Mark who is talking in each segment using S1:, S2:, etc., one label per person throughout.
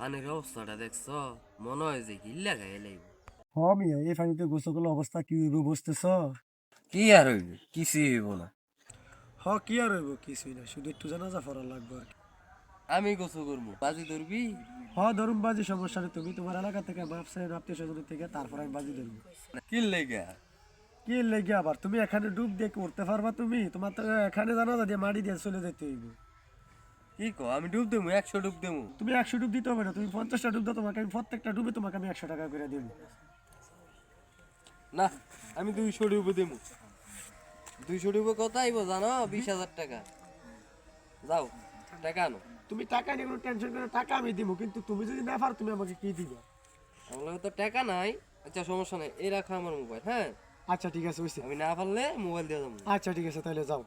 S1: পানির অবস্থাটা দেখছ মনে হয় যে গিল্লা গায়ে লাগবে।
S2: হ মিয়া, এই পানিতে গোসল করলে অবস্থা কি হইব বুঝতেছ?
S1: কি আর হইবে, কিছুই হইব না।
S2: হ কি আর হইব, কিছুই না, শুধু একটু জানাজা পড়া লাগবে আর কি।
S1: আমি গোসল করবো, বাজি ধরবি?
S2: হ ধরুন বাজি, সমস্যা নেই, তুমি তোমার এলাকা থেকে মাপছে আত্মীয় স্বজনের থেকে, তারপর আমি বাজি ধরবো।
S1: কি লেগা?
S2: কি লেগে আবার তুমি এখানে ডুব দিয়ে করতে পারবা? তুমি তোমার তো এখানে জানাজা দিয়ে মাটি দিয়ে চলে যেতে হইব।
S1: কি কো, আমি ডুব দেবো, 100 ডুব দেবো?
S2: তুমি 100 ডুব দিতে হবে না, তুমি 50টা ডুব দাও, তোমাকে আমি প্রত্যেকটা ডুবে তোমাকে আমি 100 টাকা করে দেবো।
S1: না, আমি 200 ডুব দেবো। 200 ডুবে কত আইব জানো? 20,000 টাকা। যাও, টাকা আনো।
S2: তুমি টাকা নিয়ে কোনো টেনশন করে, টাকা আমি দিব, কিন্তু তুমি যদি না পারো তুমি আমাকে কি দিবে?
S1: আমার কাছে তো টাকা নাই। আচ্ছা সমস্যা নাই, এই রাখো আমার মোবাইল। হ্যাঁ,
S2: আচ্ছা ঠিক আছে, হইছে।
S1: আমি না পারলে মোবাইল দিয়ে যাবো।
S2: আচ্ছা ঠিক আছে, তাহলে যাও।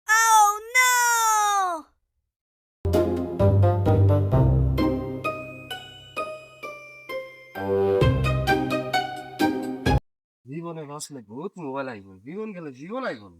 S3: Oh no!
S1: জীবনে বাঁচলে বহুত মোবাইল আইব, জীবন গেলে জীবন আইব না।